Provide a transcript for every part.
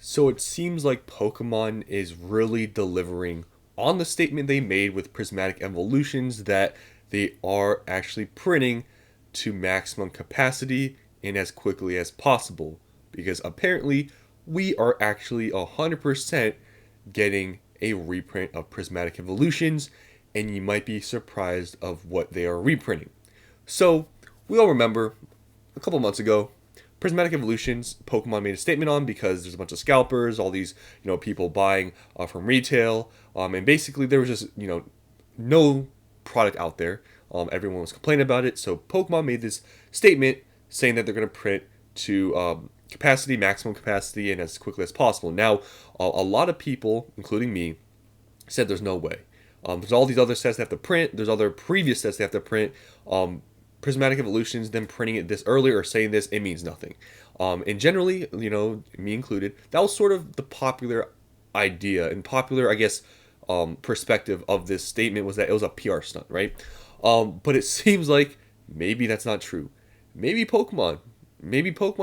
So it seems like Pokemon is really delivering on the statement they made with Prismatic Evolutions that they are actually printing to maximum capacity and as quickly as possible. Because apparently, we are actually 100% getting a reprint of Prismatic Evolutions, and you might be surprised of what they are reprinting. So, we all remember a couple months ago, Prismatic Evolutions, Pokemon made a statement on because there's a bunch of scalpers, all these people buying from retail, and basically there was just no product out there. Everyone was complaining about it, so Pokemon made this statement saying that they're going to print to capacity, maximum capacity, and as quickly as possible. Now, a lot of people, including me, said there's no way. There's all these other sets they have to print. There's other previous sets they have to print. Prismatic Evolutions, them printing it this early or saying this, it means nothing. And generally, me included, that was sort of the popular idea and popular, I guess, perspective of this statement was that it was a PR stunt, right? But it seems like maybe that's not true. Maybe Pokemon,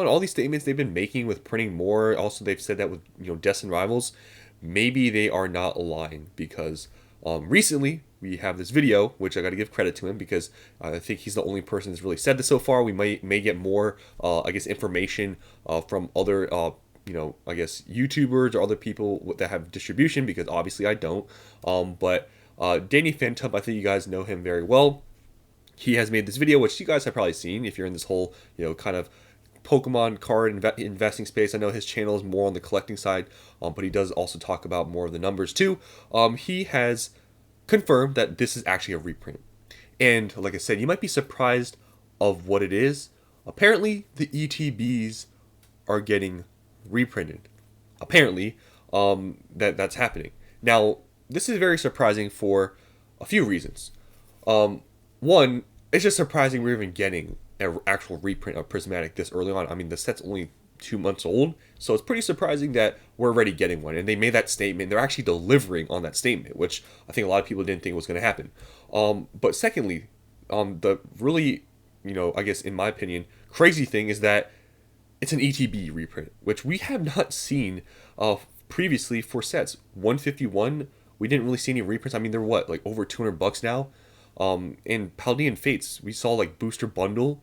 all these statements they've been making with printing more, also they've said that with, Destined Rivals, maybe they are not lying because recently we have this video, which I got to give credit to him because I think he's the only person that's really said this so far. We may get more, I guess, information from other, I guess, YouTubers or other people that have distribution because obviously I don't. But Danny Phantom, I think you guys know him very well. He has made this video, which you guys have probably seen if you're in this whole, kind of Pokemon card investing space. I know his channel is more on the collecting side, but he does also talk about more of the numbers too. He has confirmed that this is actually a reprint. And like I said, you might be surprised of what it is. Apparently, the ETBs are getting reprinted. Apparently, that's happening. Now, this is very surprising for a few reasons. One, it's just surprising we're even getting an actual reprint of Prismatic this early on. I mean, the set's only 2 months old, so it's pretty surprising that we're already getting one. And they made that statement. They're actually delivering on that statement, which I think a lot of people didn't think was going to happen. But secondly, the really, I guess in my opinion, crazy thing is that it's an ETB reprint, which we have not seen previously for sets. 151, we didn't really see any reprints. I mean, they're what, like over $200 now? In Paldean Fates, we saw like booster bundle,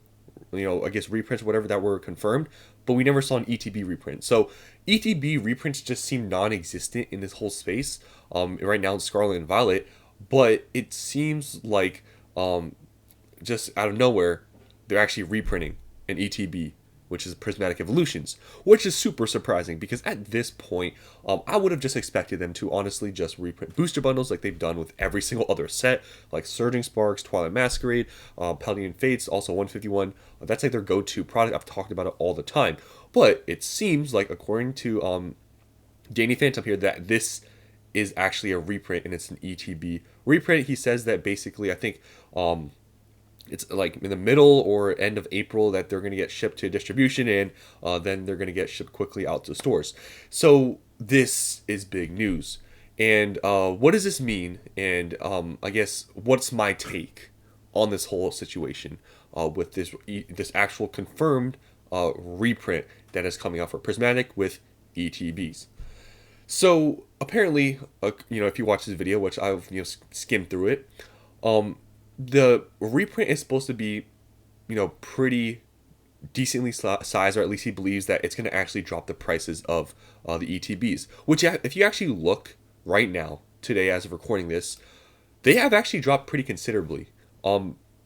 I guess reprints, whatever that were confirmed, but we never saw an ETB reprint. So ETB reprints just seem non-existent in this whole space. Right now it's Scarlet and Violet, but it seems like just out of nowhere, they're actually reprinting an ETB, which is Prismatic Evolutions, which is super surprising because at this point, I would have just expected them to honestly just reprint booster bundles like they've done with every single other set, like Surging Sparks, Twilight Masquerade, Paldean Fates, also 151. That's like their go-to product. I've talked about it all the time. But it seems like, according to Danny Phantom here, that this is actually a reprint and it's an ETB reprint. He says that basically, I think, it's like in the middle or end of April that they're going to get shipped to distribution, and then they're going to get shipped quickly out to stores. So this is big news. And what does this mean? And I guess what's my take on this whole situation with this actual confirmed reprint that is coming out for Prismatic with ETBs. So apparently, if you watch this video, which I've skimmed through it, the reprint is supposed to be, pretty decently sized, or at least he believes that it's going to actually drop the prices of the ETBs. Which, if you actually look right now, today as of recording this, they have actually dropped pretty considerably.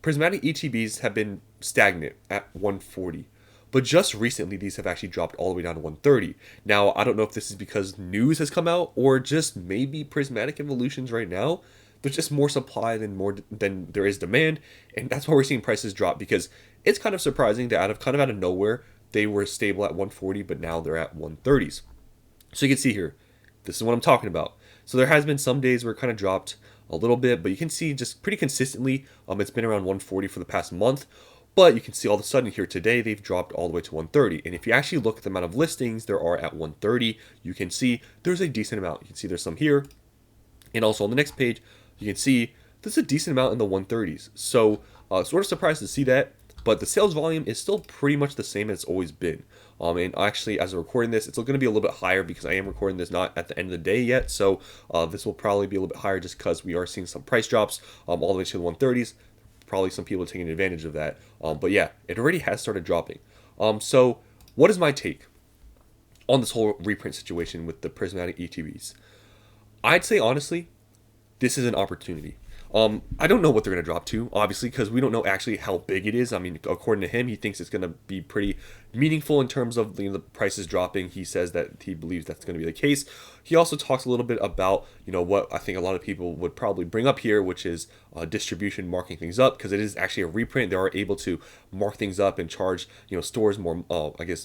Prismatic ETBs have been stagnant at 140. But just recently, these have actually dropped all the way down to 130. Now, I don't know if this is because news has come out, or just maybe Prismatic Evolutions right now, there's just more supply than there is demand, and that's why we're seeing prices drop, because it's kind of surprising that out of nowhere they were stable at 140, but now they're at 130s. So you can see here, this is what I'm talking about. So there has been some days where it kind of dropped a little bit, but you can see just pretty consistently, it's been around 140 for the past month. But you can see all of a sudden here today, they've dropped all the way to 130. And if you actually look at the amount of listings there are at 130, you can see there's a decent amount. You can see there's some here. And also on the next page, you can see there's a decent amount in the 130s. So sort of surprised to see that. But the sales volume is still pretty much the same as it's always been. And actually, as I'm recording this, it's going to be a little bit higher because I am recording this not at the end of the day yet. So this will probably be a little bit higher just because we are seeing some price drops all the way to the 130s. Probably some people are taking advantage of that. But yeah, it already has started dropping. So what is my take on this whole reprint situation with the Prismatic ETBs? I'd say honestly, this is an opportunity. I don't know what they're going to drop to, obviously, because we don't know actually how big it is. I mean, according to him, he thinks it's going to be pretty meaningful in terms of the prices dropping. He says that he believes that's going to be the case. He also talks a little bit about, what I think a lot of people would probably bring up here, which is distribution marking things up, because it is actually a reprint. They are able to mark things up and charge, stores more,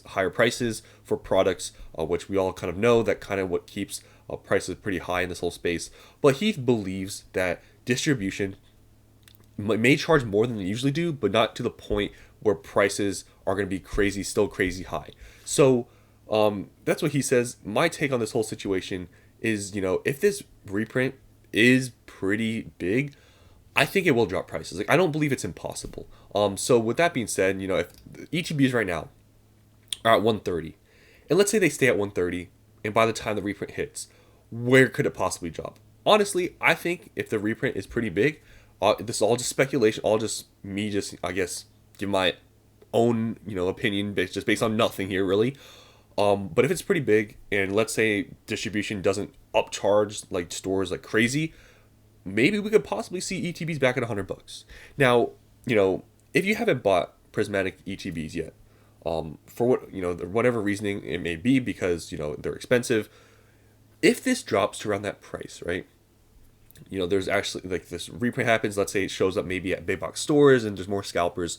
higher prices for products, which we all kind of know that kind of what keeps prices pretty high in this whole space. But he believes that distribution may charge more than they usually do, but not to the point where prices are going to be still crazy high. So that's what he says. My take on this whole situation is, if this reprint is pretty big, I think it will drop prices. Like, I don't believe it's impossible. So with that being said, if the ETBs right now are at 130, and let's say they stay at 130, and by the time the reprint hits, where could it possibly drop? Honestly, I think if the reprint is pretty big, this is all just speculation, I guess, give my own, opinion just based on nothing here, really. But if it's pretty big, and let's say distribution doesn't upcharge like stores like crazy, maybe we could possibly see ETBs back at $100. Now, if you haven't bought Prismatic ETBs yet, for whatever reasoning it may be, because they're expensive. If this drops to around that price, right? There's actually like this reprint happens. Let's say it shows up maybe at big box stores and there's more scalpers.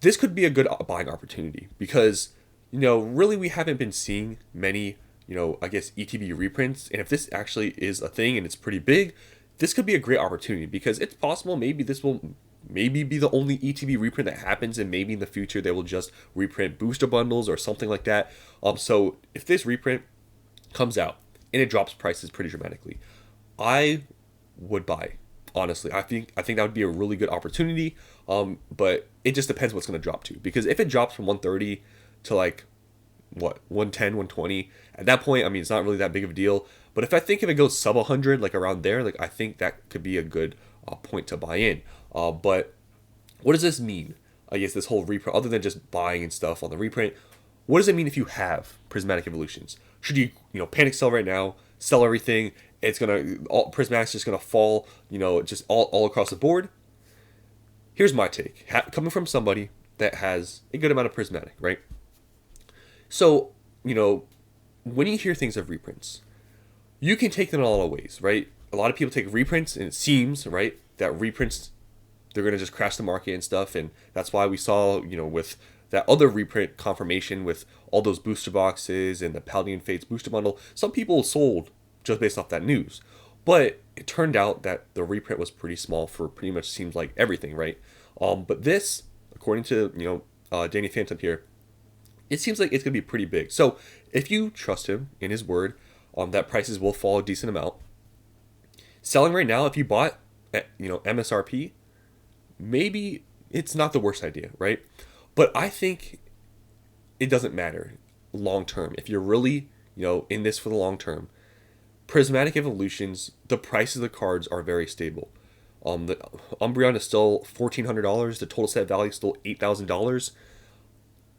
This could be a good buying opportunity because, really we haven't been seeing many, ETB reprints. And if this actually is a thing and it's pretty big, this could be a great opportunity because it's possible maybe this will maybe be the only ETB reprint that happens, and maybe in the future they will just reprint booster bundles or something like that. So if this reprint comes out and it drops prices pretty dramatically, I would buy. Honestly, I think that would be a really good opportunity. But it just depends what's going to drop to, because if it drops from 130 to like 110, 120, at that point, I mean, it's not really that big of a deal. But if it goes sub 100, like around there, like I think that could be a good point to buy in. But what does this mean? I guess this whole reprint, other than just buying and stuff on the reprint, what does it mean if you have Prismatic Evolutions? Should you panic sell right now, sell everything? Prismatic's just gonna fall, just all across the board. Here's my take, coming from somebody that has a good amount of Prismatic, right? So, when you hear things of reprints, you can take them in a lot of ways, right? A lot of people take reprints, and it seems, right, that reprints, they're going to just crash the market and stuff. And that's why we saw, with that other reprint confirmation with all those booster boxes and the Paladin Fates booster bundle, some people sold just based off that news. But it turned out that the reprint was pretty small for pretty much seems like everything, right? But this, according to, Danny Phantom here, it seems like it's going to be pretty big. So if you trust him in his word, that prices will fall a decent amount. Selling right now, if you bought at MSRP, maybe it's not the worst idea, right? But I think it doesn't matter long term. If you're really in this for the long term, Prismatic Evolutions, the price of the cards are very stable. The Umbreon is still $1,400. The total set value is still $8,000.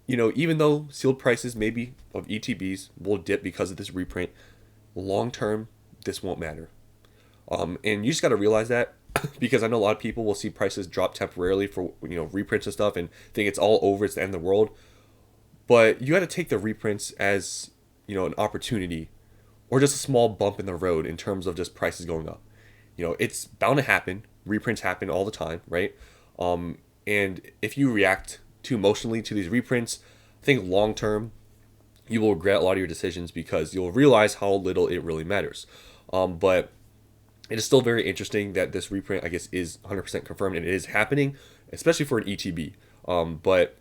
Even though sealed prices maybe of ETBs will dip because of this reprint, long term, this won't matter. And you just got to realize that, because I know a lot of people will see prices drop temporarily for reprints and stuff and think it's all over, it's the end of the world. But you got to take the reprints as an opportunity, or just a small bump in the road in terms of just prices going up. It's bound to happen. Reprints happen all the time, right? And if you react too emotionally to these reprints, I think long term you will regret a lot of your decisions, because you'll realize how little it really matters. But it is still very interesting that this reprint, I guess, is 100% confirmed and it is happening, especially for an ETB. But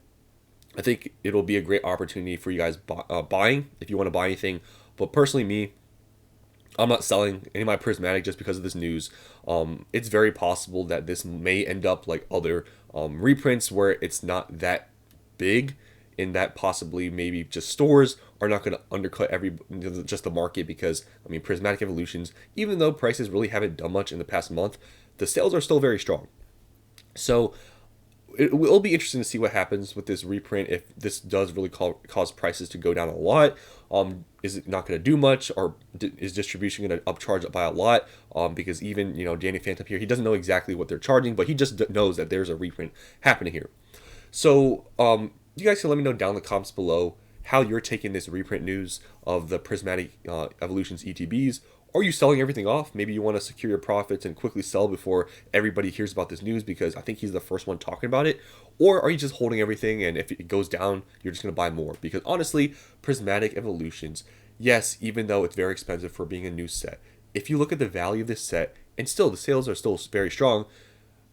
I think it'll be a great opportunity for you guys buying if you want to buy anything. But personally, me, I'm not selling any of my Prismatic just because of this news. It's very possible that this may end up like other reprints where it's not that big in that possibly maybe just stores are not going to undercut just the market, because I mean Prismatic Evolutions, even though prices really haven't done much in the past month, the sales are still very strong. So it will be interesting to see what happens with this reprint, if this does really cause prices to go down a lot. Is it not going to do much, or is distribution going to upcharge by a lot? Because even Danny Phantom here, he doesn't know exactly what they're charging, but he just knows that there's a reprint happening here. So you guys can let me know down in the comments below how you're taking this reprint news of the Prismatic Evolutions ETBs. Are you selling everything off? Maybe you want to secure your profits and quickly sell before everybody hears about this news, because I think he's the first one talking about it. Or are you just holding everything, and if it goes down, you're just going to buy more? Because honestly, Prismatic Evolutions, yes, even though it's very expensive for being a new set, if you look at the value of this set, and still the sales are still very strong,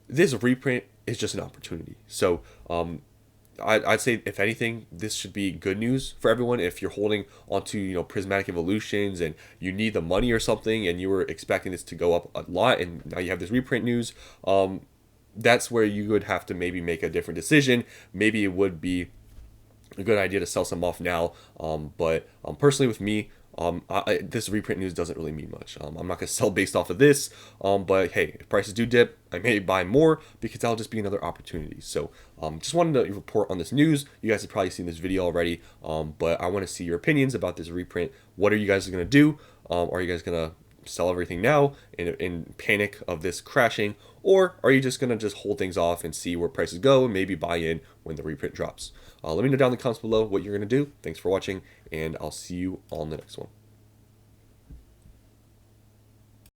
this reprint is just an opportunity. So I'd say, if anything, this should be good news for everyone. If you're holding onto Prismatic Evolutions and you need the money or something, and you were expecting this to go up a lot, and now you have this reprint news, that's where you would have to maybe make a different decision. Maybe it would be a good idea to sell some off now. But personally, with me, this reprint news doesn't really mean much. I'm not going to sell based off of this, but hey, if prices do dip, I may buy more, because that'll just be another opportunity. So just wanted to report on this news. You guys have probably seen this video already, but I want to see your opinions about this reprint. What are you guys going to do? Are you guys going to sell everything now in panic of this crashing, or are you just going to just hold things off and see where prices go and maybe buy in when the reprint drops? Let me know down in the comments below what you're going to do. Thanks for watching, and I'll see you on the next one.